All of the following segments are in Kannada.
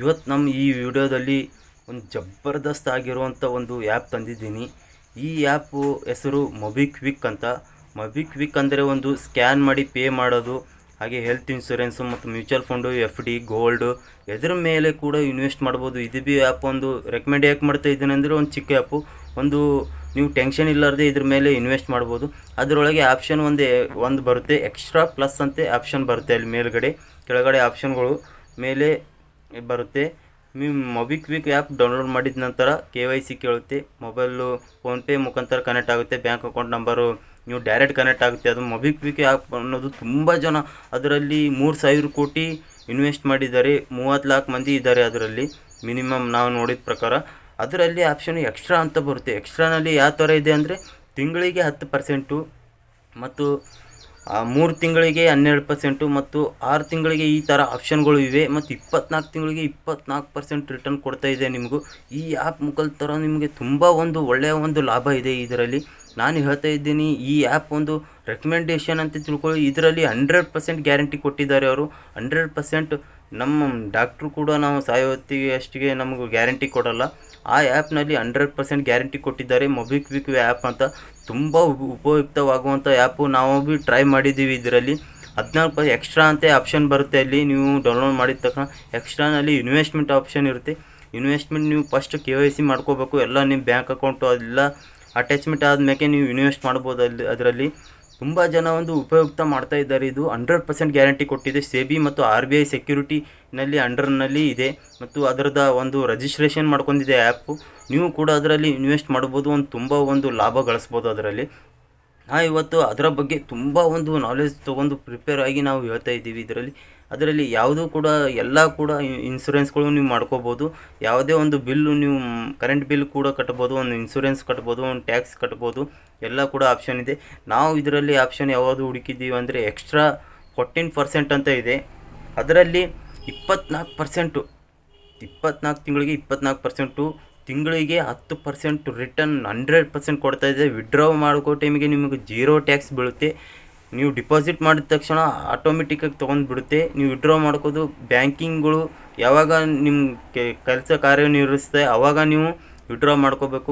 ಇವತ್ತು ನಮ್ಮ ಈ ವಿಡಿಯೋದಲ್ಲಿ ಒಂದು ಜಬರ್ದಸ್ತ್ ಆಗಿರುವಂಥ ಒಂದು ಆ್ಯಪ್ ತಂದಿದ್ದೀನಿ. ಈ ಆ್ಯಪು ಹೆಸರು ಮೊಬಿಕ್ವಿಕ್ ಅಂತ. ಮೊಬಿಕ್ವಿಕ್ ಅಂದರೆ ಒಂದು ಸ್ಕ್ಯಾನ್ ಮಾಡಿ ಪೇ ಮಾಡೋದು, ಹಾಗೆ ಹೆಲ್ತ್ ಇನ್ಶೂರೆನ್ಸು ಮತ್ತು mutual fund, F D, gold ಎದ್ರ ಮೇಲೆ ಕೂಡ ಇನ್ವೆಸ್ಟ್ ಮಾಡ್ಬೋದು. ಇದು ಬಿ ಆ್ಯಪ್ ಒಂದು ರೆಕಮೆಂಡ್ ಯಾಕೆ ಮಾಡ್ತಾ ಇದ್ದೀನಿ ಅಂದರೆ, ಒಂದು ಚಿಕ್ಕ ಆ್ಯಪು, ಒಂದು ನೀವು ಟೆನ್ಷನ್ ಇಲ್ಲಾರ್ದೆ ಇದ್ರ ಮೇಲೆ ಇನ್ವೆಸ್ಟ್ ಮಾಡ್ಬೋದು. ಅದರೊಳಗೆ ಆಪ್ಷನ್ ಒಂದು ಬರುತ್ತೆ, ಎಕ್ಸ್ಟ್ರಾ ಪ್ಲಸ್ ಅಂತೆ ಆಪ್ಷನ್ ಬರುತ್ತೆ. ಅಲ್ಲಿ ಮೇಲ್ಗಡೆ ಕೆಳಗಡೆ ಆಪ್ಷನ್ಗಳು ಮೇಲೆ ಬರುತ್ತೆ. ನೀವು ಮೊಬಿಕ್ವಿಕ್ ಆ್ಯಪ್ ಡೌನ್ಲೋಡ್ ಮಾಡಿದ ನಂತರ KYC ಕೇಳುತ್ತೆ. ಮೊಬೈಲು ಫೋನ್ಪೇ ಮುಖಾಂತರ ಕನೆಕ್ಟ್ ಆಗುತ್ತೆ, ಬ್ಯಾಂಕ್ ಅಕೌಂಟ್ ನಂಬರು ನೀವು ಡೈರೆಕ್ಟ್ ಕನೆಕ್ಟ್ ಆಗುತ್ತೆ. ಅದು ಮೊಬಿಕ್ವಿಕ್ ಆ್ಯಪ್ ಅನ್ನೋದು ತುಂಬ ಜನ ಅದರಲ್ಲಿ 3,000 ಕೋಟಿ ಇನ್ವೆಸ್ಟ್ ಮಾಡಿದ್ದಾರೆ. 30 ಲಾಖ ಮಂದಿ ಇದ್ದಾರೆ ಅದರಲ್ಲಿ, ಮಿನಿಮಮ್ ನಾವು ನೋಡಿದ ಪ್ರಕಾರ. ಅದರಲ್ಲಿ ಆಪ್ಷನ್ ಎಕ್ಸ್ಟ್ರಾ ಅಂತ ಬರುತ್ತೆ. ಎಕ್ಸ್ಟ್ರಾನಲ್ಲಿ ಯಾವ ಥರ ಇದೆ ಅಂದರೆ, ತಿಂಗಳಿಗೆ 10% ಮತ್ತು 3 ತಿಂಗಳಿಗೆ 12% ಮತ್ತು 6 ತಿಂಗಳಿಗೆ ಈ ಥರ ಆಪ್ಷನ್ಗಳು ಇವೆ. ಮತ್ತು 24 ತಿಂಗಳಿಗೆ 24% ರಿಟರ್ನ್ ಕೊಡ್ತಾ ಇದೆ ನಿಮಗೂ. ಈ ಆ್ಯಪ್ ಮುಖಾಂತರ ನಿಮಗೆ ತುಂಬ ಒಂದು ಒಳ್ಳೆಯ ಒಂದು ಲಾಭ ಇದೆ ಇದರಲ್ಲಿ. ನಾನು ಹೇಳ್ತಾ ಇದ್ದೀನಿ, ಈ ಆ್ಯಪ್ ಒಂದು ರೆಕಮೆಂಡೇಷನ್ ಅಂತ ತಿಳ್ಕೊಳ್ಳಿ. ಇದರಲ್ಲಿ 100% ಗ್ಯಾರಂಟಿ ಕೊಟ್ಟಿದ್ದಾರೆ ಅವರು. 100% ನಮ್ಮ ಡಾಕ್ಟ್ರು ಕೂಡ ನಾವು ಸಾಯೋ ಹೊತ್ತಿಗೆ ಅಷ್ಟಿಗೆ ನಮಗೂ ಗ್ಯಾರಂಟಿ ಕೊಡೋಲ್ಲ. ಆ ಆ್ಯಪ್ನಲ್ಲಿ 100% ಗ್ಯಾರಂಟಿ ಕೊಟ್ಟಿದ್ದಾರೆ. ಮೊಬಿಕ್ವಿಕ್ ಆ್ಯಪ್ ಅಂತ ತುಂಬ ಉಪಯುಕ್ತವಾಗುವಂಥ ಆ್ಯಪು. ನಾವು ಭೀ ಟ್ರೈ ಮಾಡಿದ್ದೀವಿ. ಇದರಲ್ಲಿ 14 ಎಕ್ಸ್ಟ್ರಾ ಅಂತ ಆಪ್ಷನ್ ಬರುತ್ತೆ. ಅಲ್ಲಿ ನೀವು ಡೌನ್ಲೋಡ್ ಮಾಡಿದ ತಕ್ಷಣ ಎಕ್ಸ್ಟ್ರಾನಲ್ಲಿ ಇನ್ವೆಸ್ಟ್ಮೆಂಟ್ ಆಪ್ಷನ್ ಇರುತ್ತೆ. ಇನ್ವೆಸ್ಟ್ಮೆಂಟ್ ನೀವು ಫಸ್ಟ್ KYC ಮಾಡ್ಕೋಬೇಕು. ಎಲ್ಲ ನಿಮ್ಮ ಬ್ಯಾಂಕ್ ಅಕೌಂಟು ಎಲ್ಲ ಅಟ್ಯಾಚ್ಮೆಂಟ್ ಆದಮೇಲೆ ನೀವು ಇನ್ವೆಸ್ಟ್ ಮಾಡ್ಬೋದು. ಅದರಲ್ಲಿ ತುಂಬ ಜನ ಒಂದು ಉಪಯುಕ್ತ ಮಾಡ್ತಾ ಇದ್ದಾರೆ. ಇದು 100% ಗ್ಯಾರಂಟಿ ಕೊಟ್ಟಿದೆ. SEBI ಮತ್ತು RBI ಸೆಕ್ಯೂರಿಟಿನಲ್ಲಿ ಅಂಡರ್ನಲ್ಲಿ ಇದೆ ಮತ್ತು ಅದರದ ಒಂದು ರಿಜಿಸ್ಟ್ರೇಷನ್ ಮಾಡ್ಕೊಂಡಿದೆ ಆ್ಯಪು. ನೀವು ಕೂಡ ಅದರಲ್ಲಿ ಇನ್ವೆಸ್ಟ್ ಮಾಡ್ಬೋದು, ತುಂಬ ಒಂದು ಲಾಭ ಗಳಿಸ್ಬೋದು ಅದರಲ್ಲಿ. ಇವತ್ತು ಅದರ ಬಗ್ಗೆ ತುಂಬ ಒಂದು ನಾಲೆಜ್ ತೊಗೊಂಡು ಪ್ರಿಪೇರ್ ಆಗಿ ನಾವು ಹೇಳ್ತಾ ಇದ್ದೀವಿ. ಅದರಲ್ಲಿ ಯಾವುದೂ ಕೂಡ ಎಲ್ಲ ಕೂಡ ಇನ್ಸೂರೆನ್ಸ್ಗಳು ನೀವು ಮಾಡ್ಕೋಬೋದು. ಯಾವುದೇ ಒಂದು ಬಿಲ್ಲು ನೀವು ಕರೆಂಟ್ ಬಿಲ್ ಕೂಡ ಕಟ್ಬೋದು, ಒಂದು ಇನ್ಸೂರೆನ್ಸ್ ಕಟ್ಬೋದು, ಒಂದು ಟ್ಯಾಕ್ಸ್ ಕಟ್ಬೋದು, ಎಲ್ಲ ಕೂಡ ಆಪ್ಷನ್ ಇದೆ. ನಾವು ಇದರಲ್ಲಿ ಆಪ್ಷನ್ ಯಾವುದು ಹುಡುಕಿದ್ದೀವಿ ಅಂದರೆ, ಎಕ್ಸ್ಟ್ರಾ 14% ಅಂತ ಇದೆ. ಅದರಲ್ಲಿ 24% 24 ತಿಂಗಳಿಗೆ 24%, ತಿಂಗಳಿಗೆ 10% ರಿಟರ್ನ್ 100% ಕೊಡ್ತಾ ಇದೆ. ವಿಡ್ರಾ ಮಾಡ್ಕೋ ಟೈಮಿಗೆ ನಿಮಗೆ 0 ಟ್ಯಾಕ್ಸ್ ಬೀಳುತ್ತೆ. ನೀವು ಡಿಪಾಸಿಟ್ ಮಾಡಿದ ತಕ್ಷಣ ಆಟೋಮೆಟಿಕ್ಕಾಗಿ ತೊಗೊಂಡು ಬಿಡುತ್ತೆ. ನೀವು ವಿಡ್ರಾ ಮಾಡ್ಕೋದು. ಬ್ಯಾಂಕಿಂಗ್ಗಳು ಯಾವಾಗ ನಿಮ್ಮ ಕೆಲಸ ಕಾರ್ಯನಿರ್ವಹಿಸುತ್ತೆ ಆವಾಗ ನೀವು ವಿಡ್ರಾ ಮಾಡ್ಕೋಬೇಕು.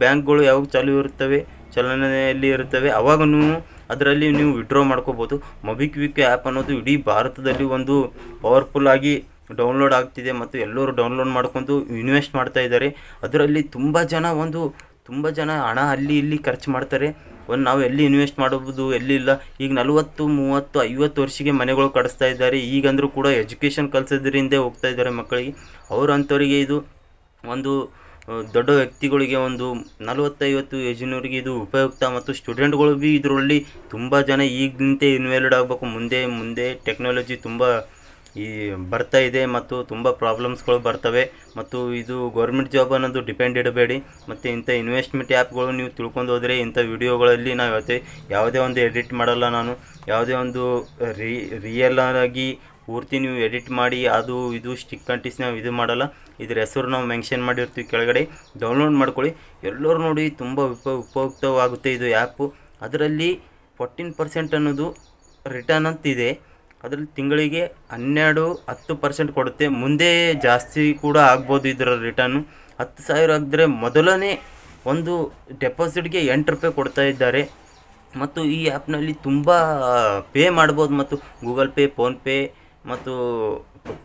ಬ್ಯಾಂಕ್ಗಳು ಯಾವಾಗ ಚಾಲೂ ಇರುತ್ತವೆ, ಚಲನೆಯಲ್ಲಿ ಇರುತ್ತವೆ, ಆವಾಗ ನೀವು ಅದರಲ್ಲಿ ನೀವು ವಿಡ್ರಾ ಮಾಡ್ಕೋಬೋದು. ಮೊಬಿಕ್ವಿಕ್ ಆ್ಯಪ್ ಅನ್ನೋದು ಇಡೀ ಭಾರತದಲ್ಲಿ ಒಂದು ಪವರ್ಫುಲ್ ಆಗಿ ಡೌನ್ಲೋಡ್ ಆಗ್ತಿದೆ ಮತ್ತು ಎಲ್ಲರೂ ಡೌನ್ಲೋಡ್ ಮಾಡ್ಕೊಂಡು ಇನ್ವೆಸ್ಟ್ ಮಾಡ್ತಾ ಇದ್ದಾರೆ. ಅದರಲ್ಲಿ ತುಂಬ ಜನ ಹಣ ಅಲ್ಲಿ ಇಲ್ಲಿ ಖರ್ಚು ಮಾಡ್ತಾರೆ. ನಾವು ಎಲ್ಲಿ ಇನ್ವೆಸ್ಟ್ ಮಾಡಬಹುದು, ಎಲ್ಲಿ ಇಲ್ಲ. ಈಗ 40, 30, 50 ವರ್ಷಕ್ಕೆ ಮನೆಗಳು ಕಟ್ಟಿಸ್ತಾ ಇದ್ದಾರೆ. ಈಗಂದರೂ ಕೂಡ ಎಜುಕೇಷನ್ ಕಲಿಸೋದ್ರಿಂದ ಹೋಗ್ತಾ ಇದ್ದಾರೆ ಮಕ್ಕಳಿಗೆ. ಅಂಥವರಿಗೆ ಇದು ಒಂದು ದೊಡ್ಡ ವ್ಯಕ್ತಿಗಳಿಗೆ, ಒಂದು 40-50 ಏಜಿನವರಿಗೆ ಇದು ಉಪಯುಕ್ತ. ಮತ್ತು ಸ್ಟೂಡೆಂಟ್ಗಳು ಭೀ ಇದರಲ್ಲಿ ತುಂಬ ಜನ ಈಗಿಂತೆ ಇನ್ವಾಲ್ವ್ಡ್ ಆಗಬೇಕು. ಮುಂದೆ ಟೆಕ್ನಾಲಜಿ ತುಂಬ ಬರ್ತಾ ಇದೆ ಮತ್ತು ತುಂಬ ಪ್ರಾಬ್ಲಮ್ಸ್ಗಳು ಬರ್ತವೆ. ಮತ್ತು ಇದು ಗೌರ್ಮೆಂಟ್ ಜಾಬ್ ಅನ್ನೋದು ಡಿಪೆಂಡ್ ಇಡಬೇಡಿ. ಮತ್ತು ಇಂಥ ಇನ್ವೆಸ್ಟ್ಮೆಂಟ್ ಆ್ಯಪ್ಗಳು ನೀವು ತಿಳ್ಕೊಂಡು ಹೋದರೆ, ಇಂಥ ವಿಡಿಯೋಗಳಲ್ಲಿ ನಾವು ಯಾವುದೇ ಒಂದು ಎಡಿಟ್ ಮಾಡಲ್ಲ ನಾನು. ಯಾವುದೇ ಒಂದು ರಿಯಲ್ ಆಗಿ ಪೂರ್ತಿ ನೀವು ಎಡಿಟ್ ಮಾಡಿ ಅದು ಇದು ಸ್ಟಿಕ್ ಅಂಟಿಸಿ ನಾವು ಇದು ಮಾಡಲ್ಲ. ಇದ್ರ ಹೆಸರು ನಾವು ಮೆನ್ಷನ್ ಮಾಡಿರ್ತೀವಿ ಕೆಳಗಡೆ. ಡೌನ್ಲೋಡ್ ಮಾಡ್ಕೊಳ್ಳಿ. ಎಲ್ಲರೂ ನೋಡಿ, ತುಂಬ ಉಪಯುಕ್ತವಾಗುತ್ತೆ ಇದು ಆ್ಯಪು. ಅದರಲ್ಲಿ 14% ಅನ್ನೋದು ರಿಟರ್ನ್ ಅಂತಿದೆ. ಅದರಲ್ಲಿ ತಿಂಗಳಿಗೆ 10% ಕೊಡುತ್ತೆ. ಮುಂದೆ ಜಾಸ್ತಿ ಕೂಡ ಆಗ್ಬೋದು ಇದರ ರಿಟರ್ನು. 10,000 ಆಗಿದ್ರೆ ಮೊದಲನೇ ಒಂದು ಡೆಪಾಸಿಟ್ಗೆ ₹8 ಕೊಡ್ತಾ ಇದ್ದಾರೆ. ಮತ್ತು ಈ ಆ್ಯಪ್ನಲ್ಲಿ ತುಂಬ ಪೇ ಮಾಡ್ಬೋದು. ಮತ್ತು ಗೂಗಲ್ ಪೇ, ಫೋನ್ಪೇ ಮತ್ತು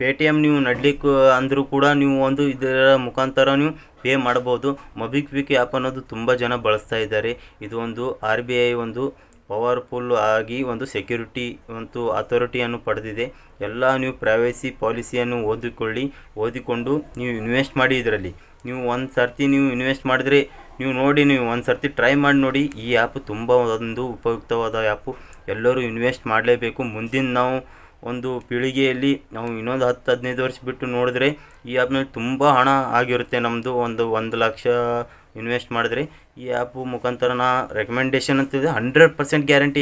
ಪೇಟಿಎಮ್ ನೀವು ನಡ್ಲಿಕ್ಕೆ ಅಂದರೂ ಕೂಡ ನೀವು ಒಂದು ಇದರ ಮುಖಾಂತರ ನೀವು ಪೇ ಮಾಡ್ಬೋದು. ಮೊಬಿಕ್ವಿಕ್ ಆ್ಯಪ್ ಅನ್ನೋದು ತುಂಬ ಜನ ಬಳಸ್ತಾ ಇದ್ದಾರೆ. ಇದು ಒಂದು RBI ಒಂದು ಪವರ್ಫುಲ್ ಆಗಿ ಒಂದು ಸೆಕ್ಯೂರಿಟಿ ಮತ್ತು ಅಥಾರಿಟಿಯನ್ನು ಪಡೆದಿದೆ. ಎಲ್ಲ ನೀವು ಪ್ರೈವಸಿ ಪಾಲಿಸಿಯನ್ನು ಓದಿಕೊಂಡು ನೀವು ಇನ್ವೆಸ್ಟ್ ಮಾಡಿ. ಇದರಲ್ಲಿ ನೀವು ಒಂದು ಸರ್ತಿ ನೀವು ಇನ್ವೆಸ್ಟ್ ಮಾಡಿದರೆ, ನೀವು ಒಂದು ಸರ್ತಿ ಟ್ರೈ ಮಾಡಿ ನೋಡಿ. ಈ ಆ್ಯಪ್ ತುಂಬ ಒಂದು ಉಪಯುಕ್ತವಾದ ಆ್ಯಪು. ಎಲ್ಲರೂ ಇನ್ವೆಸ್ಟ್ ಮಾಡಲೇಬೇಕು. ಮುಂದಿನ ನಾವು ಒಂದು ಪೀಳಿಗೆಯಲ್ಲಿ ನಾವು ಇನ್ನೊಂದು 10-15 ವರ್ಷ ಬಿಟ್ಟು ನೋಡಿದ್ರೆ ಈ ಆ್ಯಪ್ನಲ್ಲಿ ತುಂಬ ಹಣ ಆಗಿರುತ್ತೆ ನಮ್ಮದು. 1 ಲಕ್ಷ ಇನ್ವೆಸ್ಟ್ ಮಾಡಿದ್ರೆ ಈ ಆ್ಯಪು ಮುಖಾಂತರ ರೆಕಮೆಂಡೇಷನ್ ಅಂತಿದೆ. 100% ಗ್ಯಾರಂಟಿ.